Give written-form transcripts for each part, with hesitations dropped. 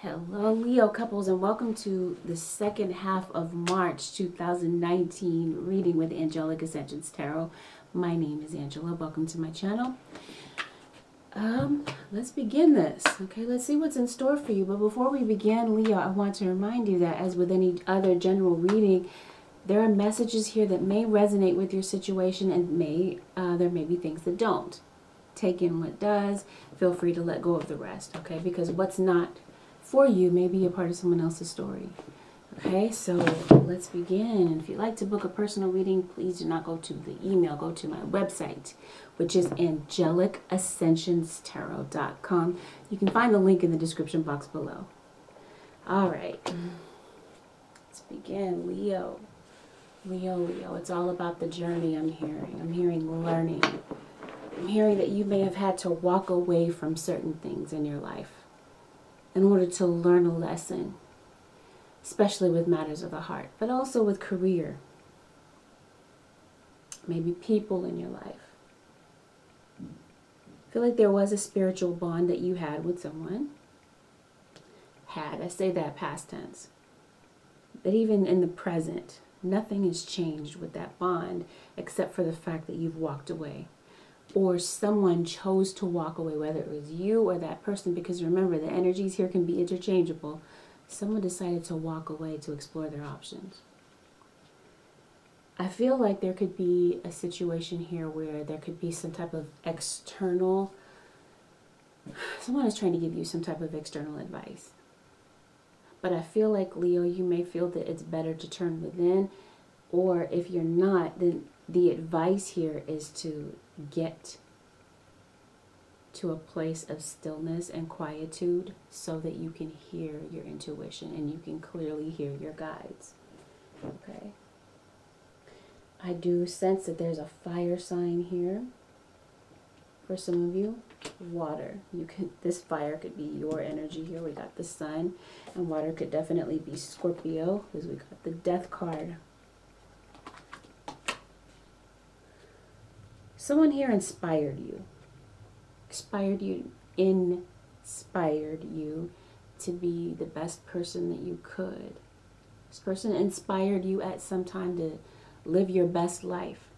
Hello Leo couples, and welcome to the second half of March 2019 reading with Angelic Ascensions Tarot. My name is Angela. Welcome to my channel. Let's begin this. Okay, let's see what's in store for you. But before we begin, Leo, I want to remind you that as with any other general reading, there are messages here that may resonate with your situation, and there may be things that don't. Take in what does. Feel free to let go of the rest, okay? Because what's not for you may be a part of someone else's story. Okay, so let's begin. And if you'd like to book a personal reading, please do not go to the email. Go to my website, which is AngelicAscensionsTarot.com. You can find the link in the description box below. All right, let's begin. Leo. Leo, it's all about the journey. I'm hearing learning. I'm hearing that you may have had to walk away from certain things in your life in order to learn a lesson, especially with matters of the heart, but also with career, maybe people in your life. I feel like there was a spiritual bond that you had with someone. I say that past tense. But even in the present, nothing has changed with that bond except for the fact that you've walked away. Or someone chose to walk away, whether it was you or that person, because remember, the energies here can be interchangeable. Someone decided to walk away to explore their options. I feel like there could be a situation here where there could be some type of external, someone is trying to give you some type of external advice. But I feel like, Leo, you may feel that it's better to turn within, or if you're not, then the advice here is to get to a place of stillness and quietude so that you can hear your intuition and you can clearly hear your guides. Okay. I do sense that there's a fire sign here for some of you. Water. This fire could be your energy here. We got the sun, and water could definitely be Scorpio, because we got the Death card. Someone here inspired you to be the best person that you could. This person inspired you at some time to live your best life.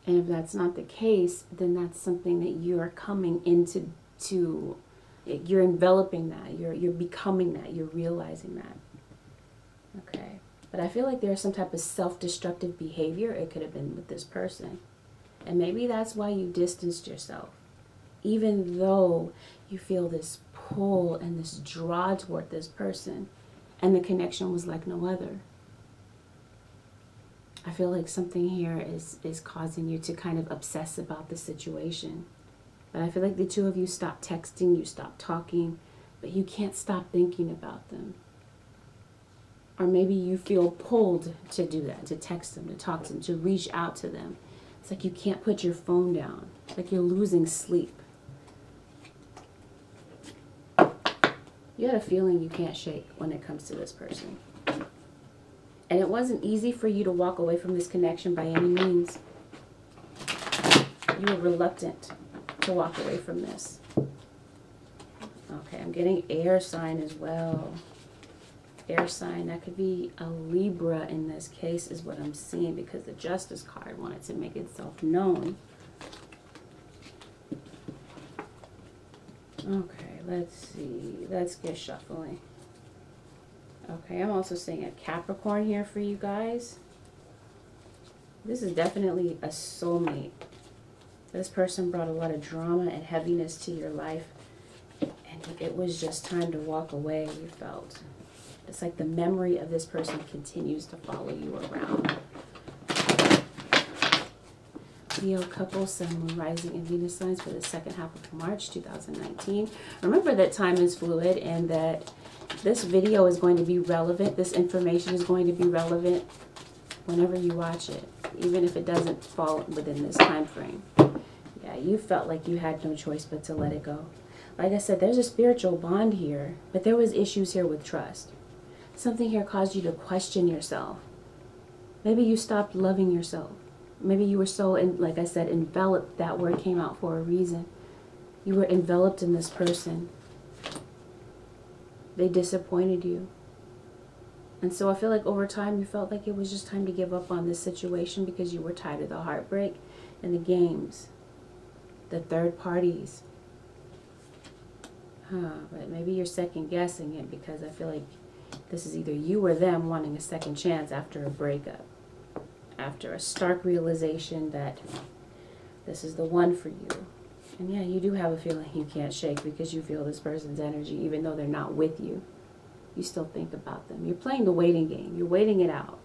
And if that's not the case, then that's something that you are coming into, you're enveloping that, you're becoming that, you're realizing that. Okay. But I feel like there's some type of self-destructive behavior. It could have been with this person. And maybe that's why you distanced yourself. Even though you feel this pull and this draw toward this person, and the connection was like no other. I feel like something here is causing you to kind of obsess about the situation. But I feel like the two of you stopped texting, you stopped talking, but you can't stop thinking about them. Or maybe you feel pulled to do that, to text them, to talk to them, to reach out to them. It's like you can't put your phone down. It's like you're losing sleep. You had a feeling you can't shake when it comes to this person. And it wasn't easy for you to walk away from this connection by any means. You were reluctant to walk away from this. Okay, I'm getting air sign as well. Air sign, that could be a Libra in this case is what I'm seeing, because the Justice card wanted to make itself known. Okay, let's see. Let's get shuffling. Okay, I'm also seeing a Capricorn here for you guys. This is definitely a soulmate. This person brought a lot of drama and heaviness to your life, and it was just time to walk away, you felt. It's like the memory of this person continues to follow you around. Leo couple, Sun, Moon, Rising, and Venus signs for the second half of March 2019. Remember that time is fluid and that this video is going to be relevant. This information is going to be relevant whenever you watch it, even if it doesn't fall within this time frame. Yeah, you felt like you had no choice but to let it go. Like I said, there's a spiritual bond here, but there was issues here with trust. Something here caused you to question yourself. Maybe you stopped loving yourself. Maybe you were so, like I said, enveloped. That word came out for a reason. You were enveloped in this person. They disappointed you. And so I feel like over time you felt like it was just time to give up on this situation because you were tired of the heartbreak and the games, the third parties. But maybe you're second guessing it because I feel like this is either you or them wanting a second chance after a breakup, after a stark realization that this is the one for you. And yeah, you do have a feeling you can't shake because you feel this person's energy even though they're not with you. You still think about them. You're playing the waiting game. You're waiting it out.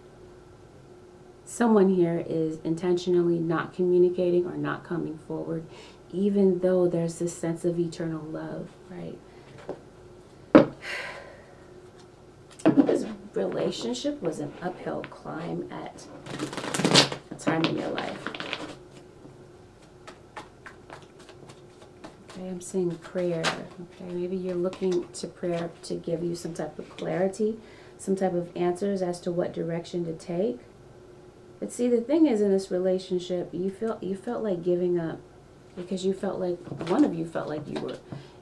Someone here is intentionally not communicating or not coming forward, even though there's this sense of eternal love, right? This relationship was an uphill climb at a time in your life. Okay, I'm seeing prayer. Okay, maybe you're looking to prayer to give you some type of clarity, some type of answers as to what direction to take. But see, the thing is, in this relationship, you felt like giving up because you felt like one of you felt like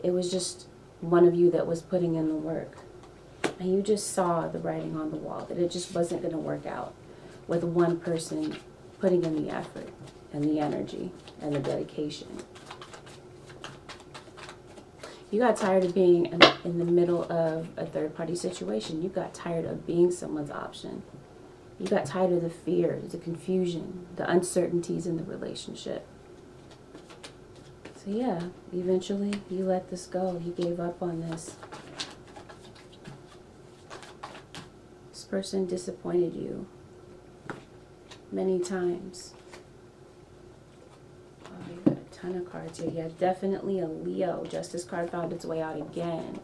it was just one of you that was putting in the work. And you just saw the writing on the wall that it just wasn't going to work out with one person putting in the effort and the energy and the dedication. You got tired of being in the middle of a third-party situation. You got tired of being someone's option. You got tired of the fears, the confusion, the uncertainties in the relationship. So yeah, eventually you let this go. You gave up on this. This person disappointed you many times. Oh, you got a ton of cards here. Yeah, definitely a Leo. Justice card found its way out again.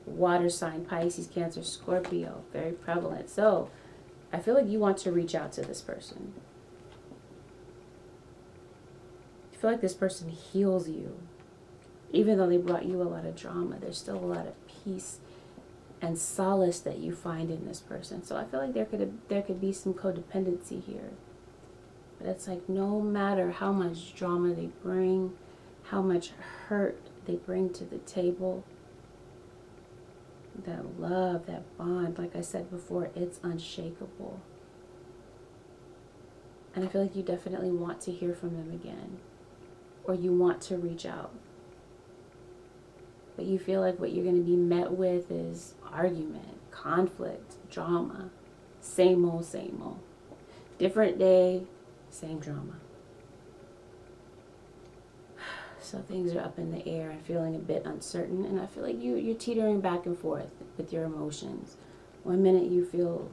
Water sign, Pisces, Cancer, Scorpio. Very prevalent. So I feel like you want to reach out to this person. I feel like this person heals you. Even though they brought you a lot of drama, there's still a lot of peace and solace that you find in this person. So I feel like there could be some codependency here. But it's like no matter how much drama they bring, how much hurt they bring to the table, that love, that bond, like I said before, it's unshakable. And I feel like you definitely want to hear from them again. Or you want to reach out. But you feel like what you're going to be met with is argument, conflict, drama. Same old, same old. Different day, same drama. So things are up in the air and feeling a bit uncertain. And I feel like you're teetering back and forth with your emotions. One minute you feel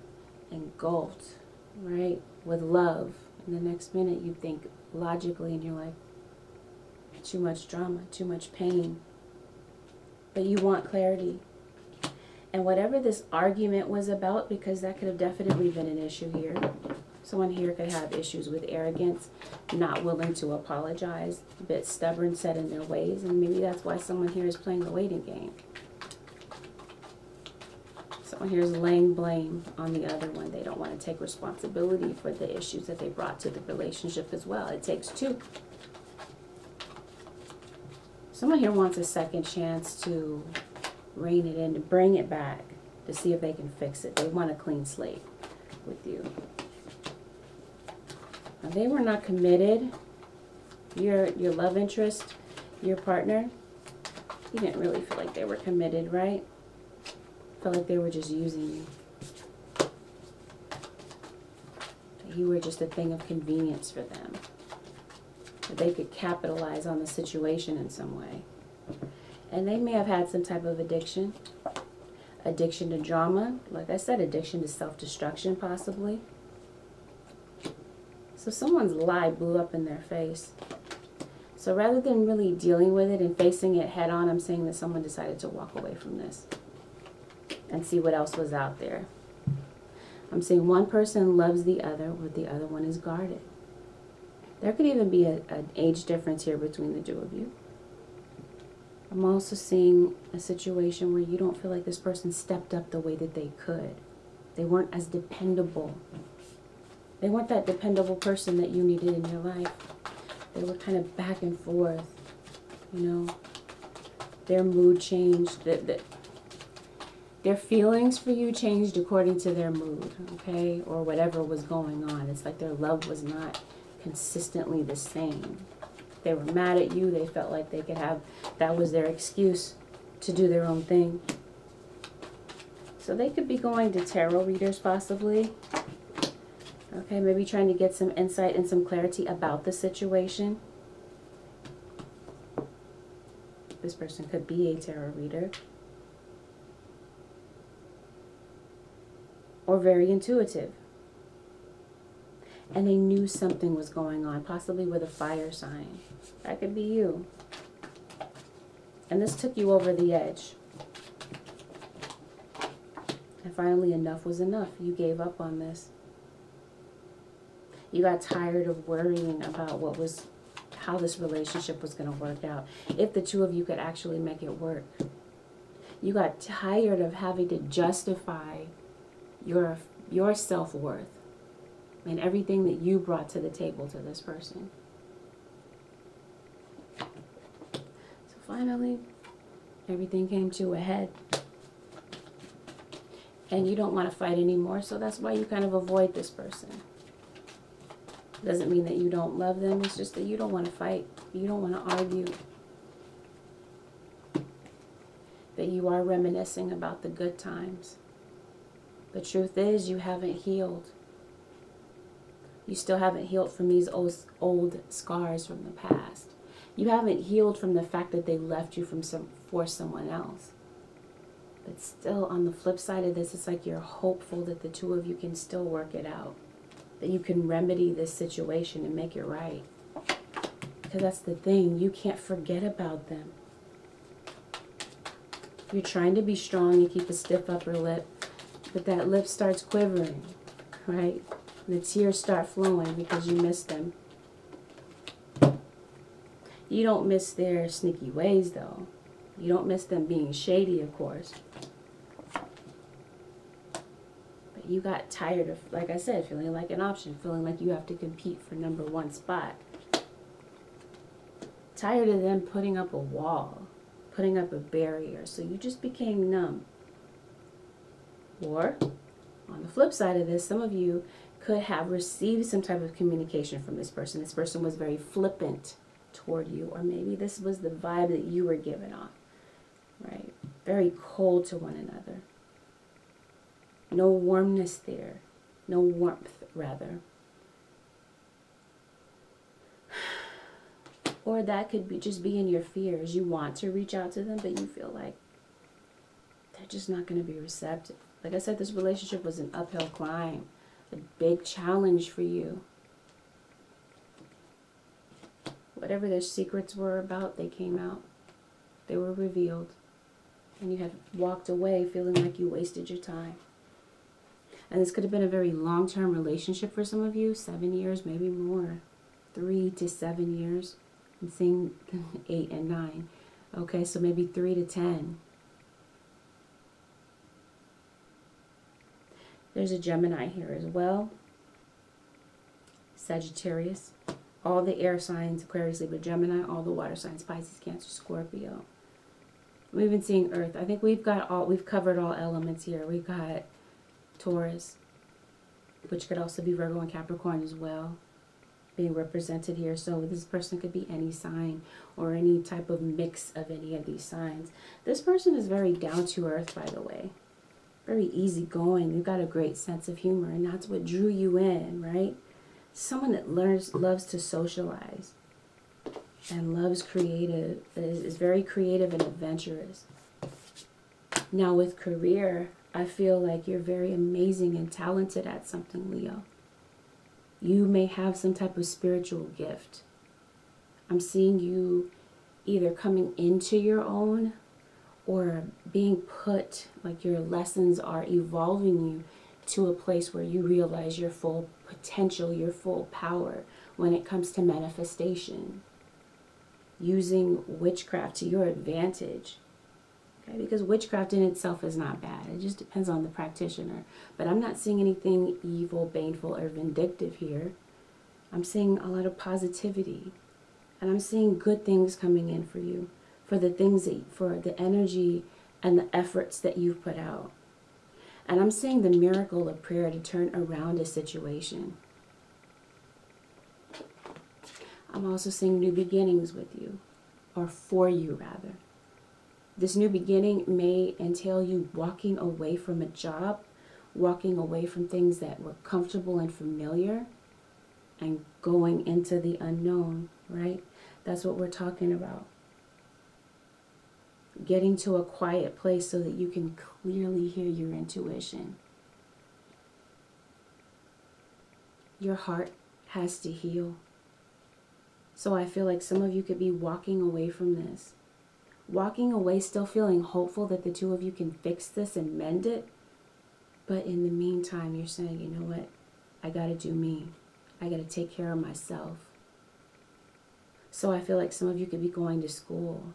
engulfed, right, with love. And the next minute you think logically and you're like, too much drama, too much pain. But you want clarity. And whatever this argument was about, because that could have definitely been an issue here. Someone here could have issues with arrogance, not willing to apologize, a bit stubborn, set in their ways, and maybe that's why someone here is playing the waiting game. Someone here is laying blame on the other one. They don't want to take responsibility for the issues that they brought to the relationship as well. It takes two. Someone here wants a second chance to rein it in, to bring it back, to see if they can fix it. They want a clean slate with you. Now, they were not committed. Your love interest, your partner, you didn't really feel like they were committed, right? Felt like they were just using you. You were just a thing of convenience for them. That they could capitalize on the situation in some way. And they may have had some type of addiction. Addiction to drama. Like I said, addiction to self-destruction possibly. So someone's lie blew up in their face. So rather than really dealing with it and facing it head on, I'm saying that someone decided to walk away from this and see what else was out there. I'm saying one person loves the other, but the other one is guarded. There could even be an age difference here between the two of you. I'm also seeing a situation where you don't feel like this person stepped up the way that they could. They weren't as dependable. They weren't that dependable person that you needed in your life. They were kind of back and forth, you know. Their mood changed. their feelings for you changed according to their mood, okay? Or whatever was going on. It's like their love was not consistently the same. They were mad at you. They felt like they could have, that was their excuse to do their own thing. So they could be going to tarot readers possibly. Okay, maybe trying to get some insight and some clarity about the situation. This person could be a tarot reader. Or very intuitive. And they knew something was going on, possibly with a fire sign. That could be you. And this took you over the edge. And finally, enough was enough. You gave up on this. You got tired of worrying about how this relationship was going to work out. If the two of you could actually make it work. You got tired of having to justify your self-worth and everything that you brought to the table to this person. So finally, everything came to a head. And you don't want to fight anymore, so that's why you kind of avoid this person. Doesn't mean that you don't love them, it's just that you don't want to fight. You don't want to argue. That you are reminiscing about the good times. The truth is, you haven't healed. You still haven't healed from these old scars from the past. You haven't healed from the fact that they left you for someone else. But still, on the flip side of this, it's like you're hopeful that the two of you can still work it out. That you can remedy this situation and make it right. Because that's the thing, you can't forget about them. You're trying to be strong, you keep a stiff upper lip, but that lip starts quivering, right? The tears start flowing because you miss them. You don't miss their sneaky ways, though. You don't miss them being shady, of course. But you got tired of, like I said, feeling like an option, feeling like you have to compete for #1 spot. Tired of them putting up a wall, putting up a barrier, so you just became numb. Or, on the flip side of this, some of you could have received some type of communication from this person. This person was very flippant toward you, or maybe this was the vibe that you were giving off, right? Very cold to one another. No warmness there. No warmth, rather. Or that could be just be in your fears. You want to reach out to them, but you feel like they're just not going to be receptive. Like I said, this relationship was an uphill climb. A big challenge for you. Whatever their secrets were about, they came out. They were revealed. And you had walked away feeling like you wasted your time. And this could have been a very long-term relationship for some of you. 7 years, maybe more. 3 to 7 years. I'm seeing 8 and 9. Okay, so maybe 3 to 10. There's a Gemini here as well. Sagittarius. All the air signs, Aquarius, Libra, Gemini. All the water signs, Pisces, Cancer, Scorpio. I'm even seeing Earth. I think we've covered all elements here. We've got Taurus, which could also be Virgo and Capricorn as well, being represented here. So this person could be any sign or any type of mix of any of these signs. This person is very down to earth, by the way. Very easygoing. You've got a great sense of humor, and that's what drew you in, right? Someone that loves to socialize and loves creative, is very creative and adventurous. Now with career, I feel like you're very amazing and talented at something, Leo. You may have some type of spiritual gift. I'm seeing you either coming into your own or being put, like your lessons are evolving you to a place where you realize your full potential, your full power when it comes to manifestation. Using witchcraft to your advantage. Okay? Because witchcraft in itself is not bad. It just depends on the practitioner. But I'm not seeing anything evil, baneful, or vindictive here. I'm seeing a lot of positivity. And I'm seeing good things coming in for you. For the things that, for the energy and the efforts that you've put out. And I'm seeing the miracle of prayer to turn around a situation. I'm also seeing new beginnings with you, or for you rather. This new beginning may entail you walking away from a job, walking away from things that were comfortable and familiar, and going into the unknown, right? That's what we're talking about. Getting to a quiet place so that you can clearly hear your intuition. Your heart has to heal. So I feel like some of you could be walking away from this. Walking away still feeling hopeful that the two of you can fix this and mend it. But in the meantime, you're saying, you know what? I got to do me. I got to take care of myself. So I feel like some of you could be going to school.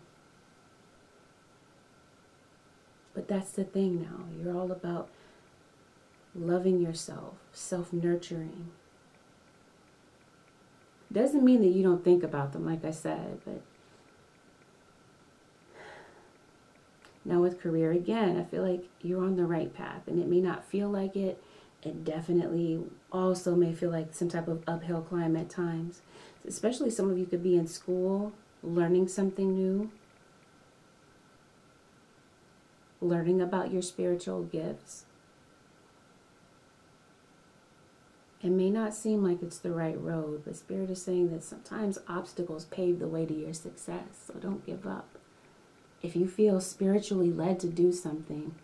But that's the thing now. You're all about loving yourself, self-nurturing. Doesn't mean that you don't think about them, like I said, but now with career, again, I feel like you're on the right path, and it may not feel like it. It definitely also may feel like some type of uphill climb at times. Especially some of you could be in school, learning something new, learning about your spiritual gifts. It may not seem like it's the right road, but Spirit is saying that sometimes obstacles pave the way to your success, so don't give up. If you feel spiritually led to do something,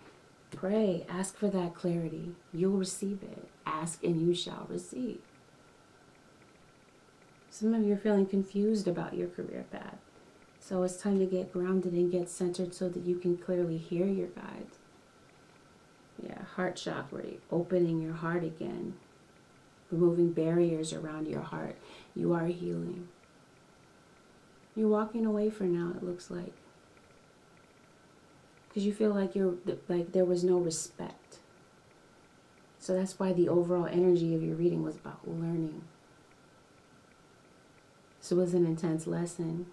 pray, ask for that clarity. You'll receive it. Ask and you shall receive. Some of you are feeling confused about your career path, so it's time to get grounded and get centered so that you can clearly hear your guides. Yeah, heart chakra, opening your heart again. Removing barriers around your heart. You are healing. You're walking away for now, it looks like. Because you feel like there was no respect. So that's why the overall energy of your reading was about learning. So it was an intense lesson.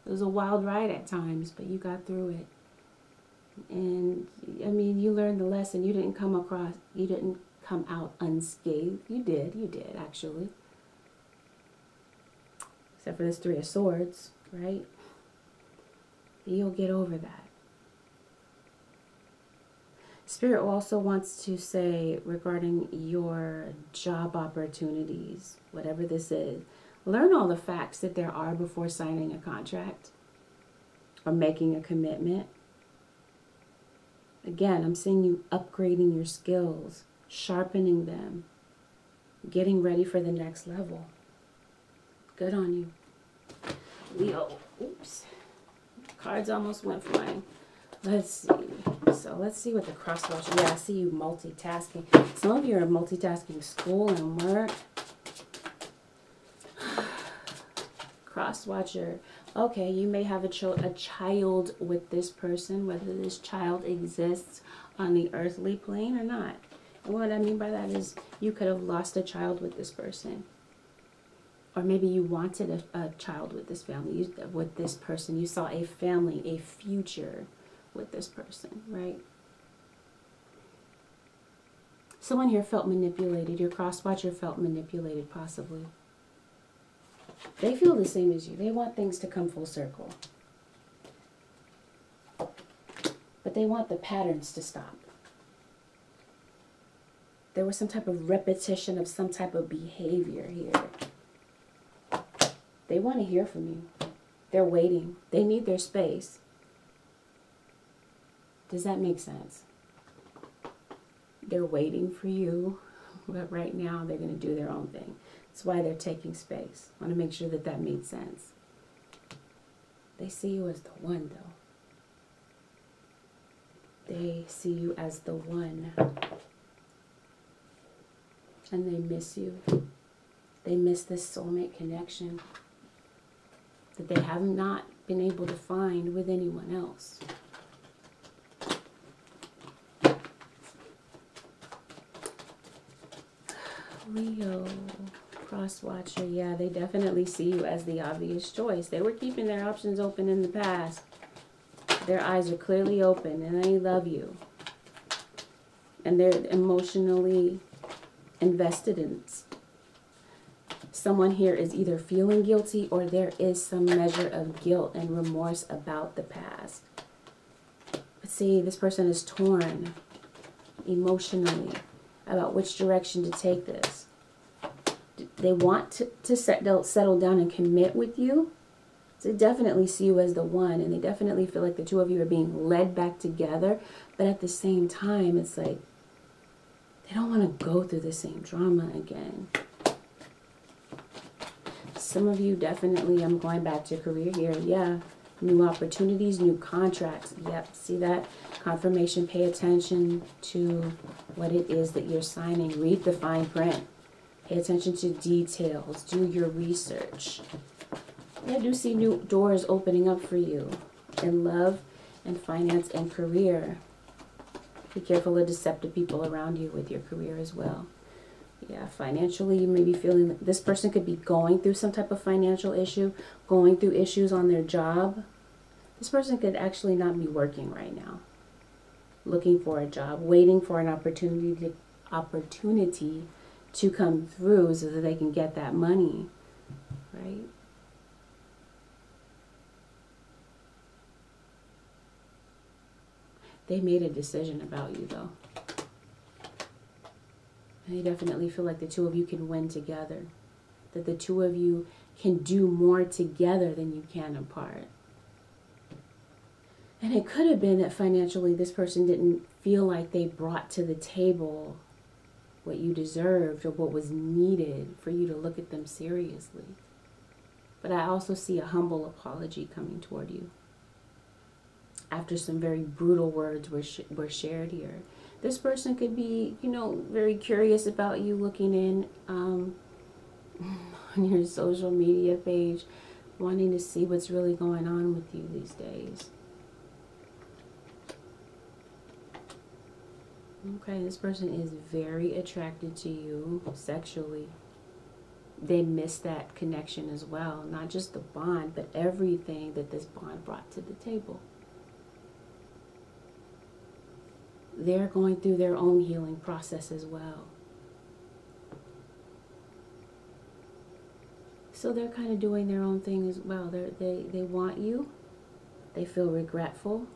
It was a wild ride at times, but you got through it. And I mean, you learned the lesson. You didn't come out unscathed. You did actually. Except for this Three of Swords, right? But you'll get over that. Spirit also wants to say regarding your job opportunities, whatever this is, learn all the facts that there are before signing a contract or making a commitment. Again, I'm seeing you upgrading your skills, sharpening them, getting ready for the next level. Good on you. Leo, oops. Cards almost went flying. Let's see. So let's see what the crosswatcher. Yeah, I see you multitasking. Some of you are multitasking school and work. Crosswatcher. Okay, you may have a child with this person, whether this child exists on the earthly plane or not. And what I mean by that is you could have lost a child with this person. Or maybe you wanted a child with this family, with this person. You saw a family, a future with this person, right? Someone here felt manipulated. Your crosswatcher felt manipulated, possibly. They feel the same as you. They want things to come full circle. But they want the patterns to stop. There was some type of repetition of some type of behavior here. They want to hear from you. They're waiting. They need their space. Does that make sense? They're waiting for you, but right now they're going to do their own thing. That's why they're taking space. I want to make sure that that made sense. They see you as the one, though. They see you as the one. And they miss you. They miss this soulmate connection that they have not been able to find with anyone else. Leo, crosswatcher, yeah, they definitely see you as the obvious choice. They were keeping their options open in the past. Their eyes are clearly open and they love you. And they're emotionally invested in it. Someone here is either feeling guilty or there is some measure of guilt and remorse about the past. But see, this person is torn emotionally about which direction to take this. They want to settle down and commit with you. So they definitely see you as the one, and they definitely feel like the two of you are being led back together. But at the same time, it's like they don't want to go through the same drama again. Some of you definitely, I'm going back to career here. Yeah, new opportunities, new contracts. Yep, see that? Confirmation, pay attention to what it is that you're signing. Read the fine print. Pay attention to details. Do your research. Yeah, I do see new doors opening up for you in love and finance and career. Be careful of deceptive people around you with your career as well. Yeah, financially, you may be feeling that this person could be going through some type of financial issue, going through issues on their job. This person could actually not be working right now, looking for a job, waiting for an opportunity to come through so that they can get that money, right? They made a decision about you, though. And they definitely feel like the two of you can win together, that the two of you can do more together than you can apart. And it could have been that financially this person didn't feel like they brought to the table what you deserved or what was needed for you to look at them seriously. But I also see a humble apology coming toward you after some very brutal words were shared here. This person could be, very curious about you, looking in on your social media page, wanting to see what's really going on with you these days. Okay, this person is very attracted to you sexually. They miss that connection as well. Not just the bond, but everything that this bond brought to the table. They're going through their own healing process as well. So they're kind of doing their own thing as well. They want you. They feel regretful.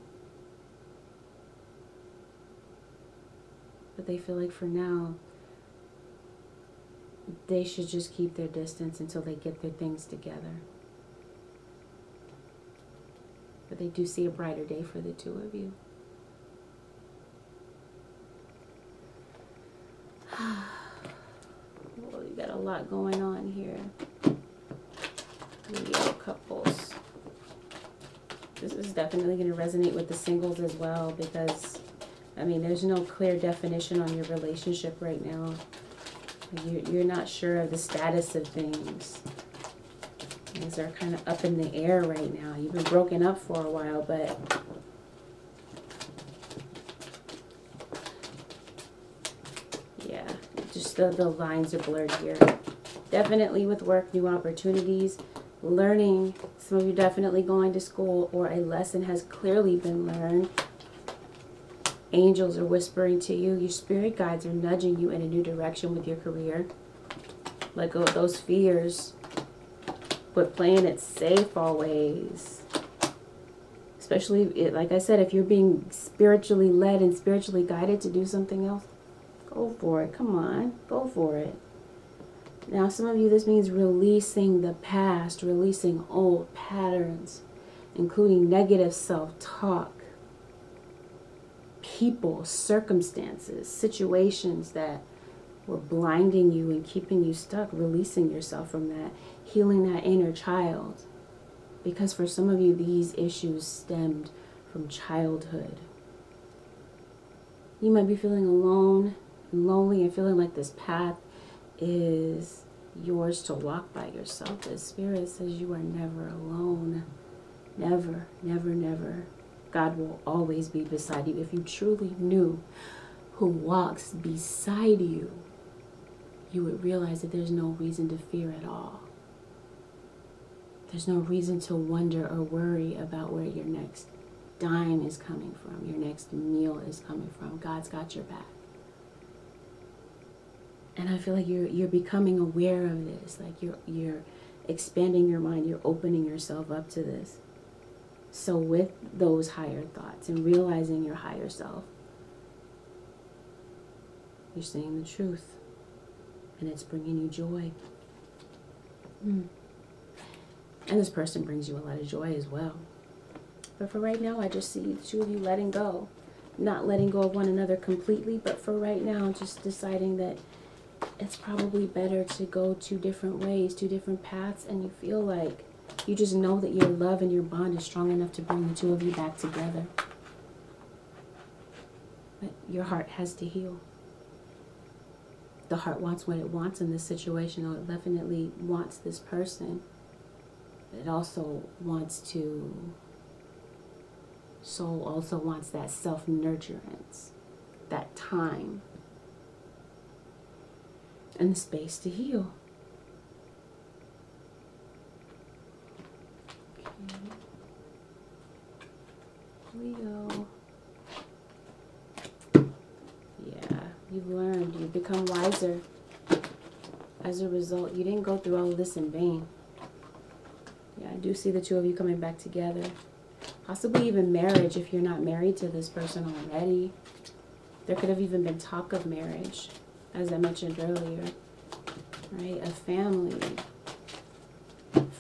But they feel like for now, they should just keep their distance until they get their things together. But they do see a brighter day for the two of you. Well, you got a lot going on here. Leo couples. This is definitely going to resonate with the singles as well, because there's no clear definition on your relationship right now. You're not sure of the status of things. Things are kind of up in the air right now. You've been broken up for a while, but yeah, just the lines are blurred here. Definitely with work, new opportunities, learning. Some of you definitely going to school, or a lesson has clearly been learned. Angels are whispering to you. Your spirit guides are nudging you in a new direction with your career. Let go of those fears. But playing it safe always. Especially, like I said, if you're being spiritually led and spiritually guided to do something else, go for it. Come on. Go for it. Now, some of you, this means releasing the past, releasing old patterns, including negative self-talk. People, circumstances, situations that were blinding you and keeping you stuck, releasing yourself from that, healing that inner child. Because for some of you, these issues stemmed from childhood. You might be feeling alone and lonely and feeling like this path is yours to walk by yourself. The Spirit says you are never alone. Never, never, never. God will always be beside you. If you truly knew who walks beside you, you would realize that there's no reason to fear at all. There's no reason to wonder or worry about where your next dime is coming from, your next meal is coming from. God's got your back. And I feel like you're becoming aware of this. Like you're expanding your mind, you're opening yourself up to this. So with those higher thoughts and realizing your higher self, you're seeing the truth. And it's bringing you joy. And this person brings you a lot of joy as well. But for right now, I just see the two of you letting go. Not letting go of one another completely, but for right now, just deciding that it's probably better to go two different ways, two different paths, and you feel like you just know that your love and your bond is strong enough to bring the two of you back together. But your heart has to heal. The heart wants what it wants in this situation, though it definitely wants this person. It also wants to, soul also wants that self-nurturance, that time, and the space to heal. Okay. Leo. Yeah, you've learned, you've become wiser. As a result, you didn't go through all of this in vain. Yeah, I do see the two of you coming back together. Possibly even marriage if you're not married to this person already. There could have even been talk of marriage, as I mentioned earlier. Right? A family.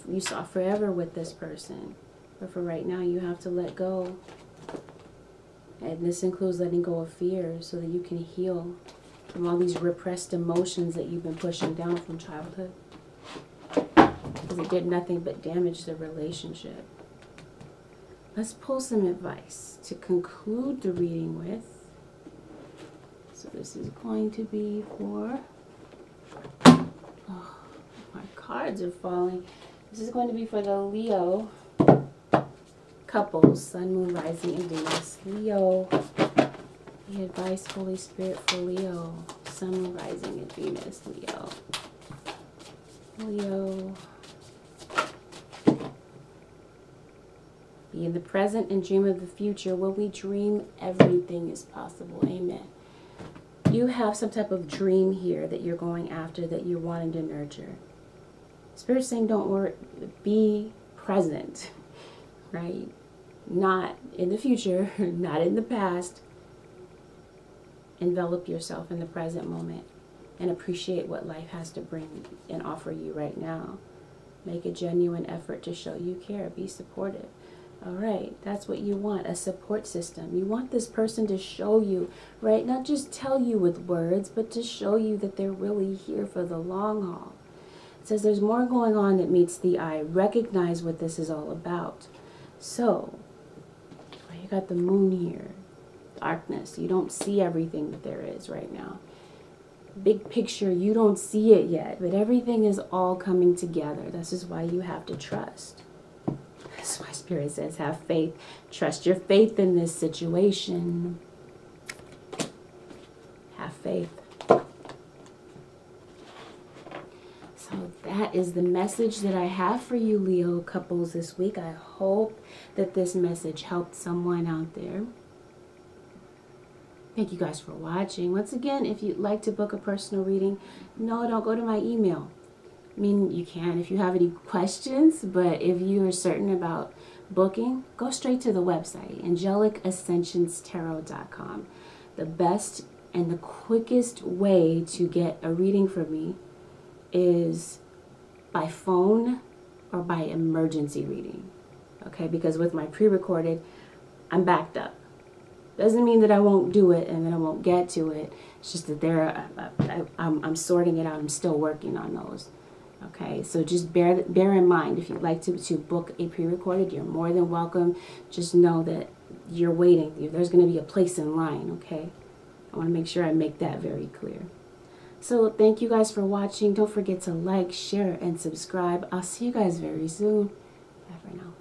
You saw forever with this person. But for right now, you have to let go. And this includes letting go of fear so that you can heal from all these repressed emotions that you've been pushing down from childhood. Because it did nothing but damage the relationship. Let's pull some advice to conclude the reading with. So this is going to be for... Oh, my cards are falling. This is going to be for the Leo couples, Sun, Moon, Rising, and Venus. Leo. The advice, Holy Spirit, for Leo. Sun, Moon, Rising, and Venus. Leo. Leo. Be in the present and dream of the future. When we dream, everything is possible. Amen. You have some type of dream here that you're going after, that you're wanting to nurture. Spirit's saying don't worry, be present, right? Not in the future, not in the past. Envelop yourself in the present moment and appreciate what life has to bring and offer you right now. Make a genuine effort to show you care. Be supportive. All right, that's what you want, a support system. You want this person to show you, right? Not just tell you with words, but to show you that they're really here for the long haul. It says there's more going on that meets the eye. Recognize what this is all about. So, you got the moon here. Darkness. You don't see everything that there is right now. Big picture, you don't see it yet, but everything is all coming together. This is why you have to trust. That's why Spirit says have faith. Trust your faith in this situation. Have faith. So that is the message that I have for you, Leo couples, this week. I hope that this message helped someone out there. Thank you guys for watching. Once again, if you'd like to book a personal reading, no, don't go to my email. I mean, you can if you have any questions, but if you are certain about booking, go straight to the website, AngelicAscensionsTarot.com. The best and the quickest way to get a reading from me is by phone or by emergency reading. Okay, because with my pre-recorded, I'm backed up. Doesn't mean that I won't do it and then I won't get to it. It's just that I'm sorting it out. I'm still working on those. Okay, so just bear in mind, if you'd like to book a pre-recorded, you're more than welcome. Just know that you're waiting. There's going to be a place in line, okay? I want to make sure I make that very clear. So thank you guys for watching. Don't forget to like, share, and subscribe. I'll see you guys very soon. Bye for now.